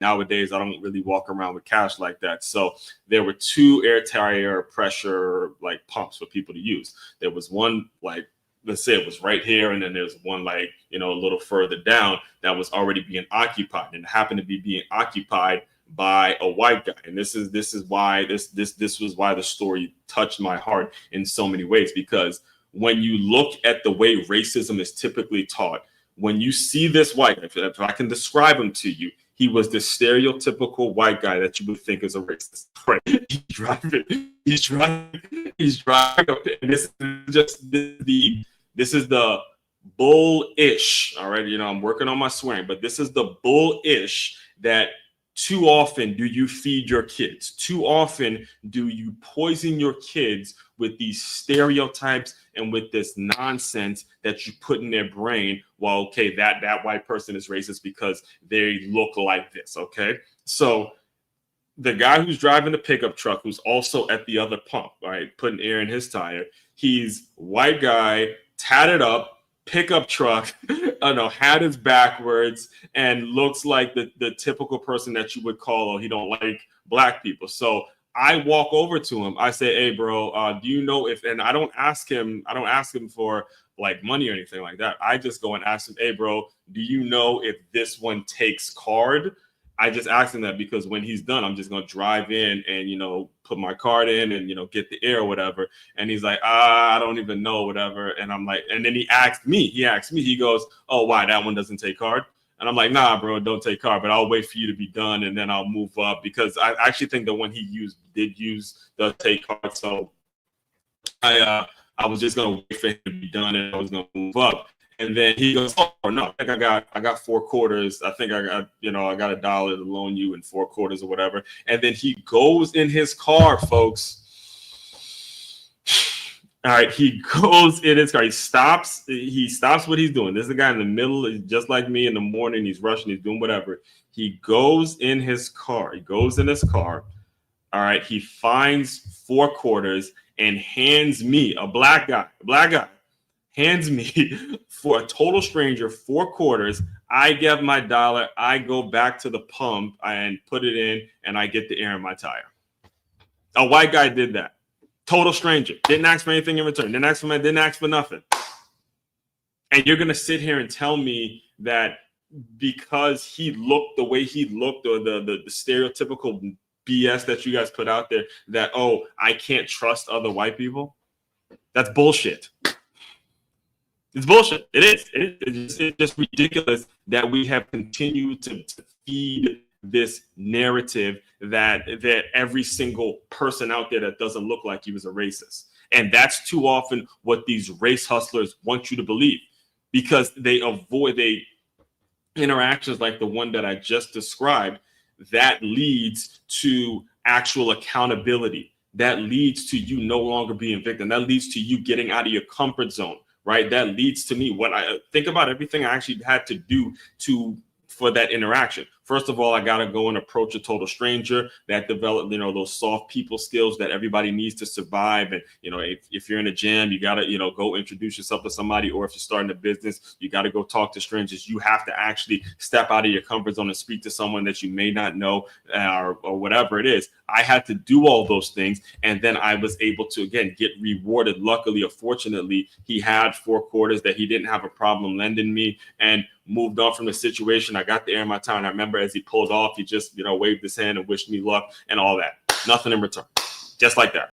Nowadays, I don't really walk around with cash like that. So there were two air tire pressure like pumps for people to use. There was one like, let's say it was right here, and then there's one like, a little further down that was already being occupied, and it happened to be being occupied by a white guy. And this is why this was why the story touched my heart in so many ways, because when you look at the way racism is typically taught, when you see this white guy, if I can describe him to you, he was the stereotypical white guy that you would think is a racist. Right? He's driving up, and this is the bullish. All right, I'm working on my swearing, but this is the bullish that too often do you feed your kids. Too often do you poison your kids with these stereotypes and with this nonsense that you put in their brain. Well, okay, that white person is racist because they look like this. Okay, so the guy who's driving the pickup truck, who's also at the other pump, right, putting air in his tire, he's white guy, tatted up, pickup truck, hat is backwards, and looks like the typical person that you would call, he don't like black people. So I walk over to him. I say, hey, bro, do you know if, and I don't ask him for like money or anything like that. I just go and ask him, hey, bro, do you know if this one takes card? I just asked him that because when he's done, I'm just going to drive in and, put my card in and, get the air or whatever. And he's like, I don't even know, whatever. And I'm like, and then he asked me, he goes, oh, why, that one doesn't take card? And I'm like, nah, bro, don't take card, but I'll wait for you to be done and then I'll move up, because I actually think that when he did use the take card. So I was just going to wait for him to be done and I was going to move up. And then he goes, oh no, I think I got 4 quarters. I think I got $1 to loan you in 4 quarters or whatever. And then he goes in his car, folks. All right, he goes in his car. He stops what he's doing. This is a guy in the middle, just like me in the morning. He's rushing, he's doing whatever. He goes in his car. All right, he finds 4 quarters and hands me, a black guy, hands me for a total stranger 4 quarters. I give my $1. I go back to the pump and put it in, and I get the air in my tire. A white guy did that. Total stranger. Didn't ask for anything in return. Didn't ask for nothing. And you're gonna sit here and tell me that because he looked the way he looked, or the stereotypical BS that you guys put out there, that I can't trust other white people? That's bullshit. It's bullshit. It is. It's just ridiculous that we have continued to feed this narrative that every single person out there that doesn't look like you is a racist. And that's too often what these race hustlers want you to believe, because they avoid interactions like the one that I just described. That leads to actual accountability. That leads to you no longer being victim. That leads to you getting out of your comfort zone. Right. That leads to me, what I think about everything I actually had to do for that interaction. First of all, I got to go and approach a total stranger. That develop, those soft people skills that everybody needs to survive. And, if you're in a gym, you got to, go introduce yourself to somebody. Or if you're starting a business, you got to go talk to strangers. You have to actually step out of your comfort zone and speak to someone that you may not know, or whatever it is. I had to do all those things. And then I was able to, again, get rewarded. Luckily or fortunately, he had 4 quarters that he didn't have a problem lending me, and moved on from the situation. I got the air in my tire. And I remember as he pulled off, he just, waved his hand and wished me luck and all that. Nothing in return. Just like that.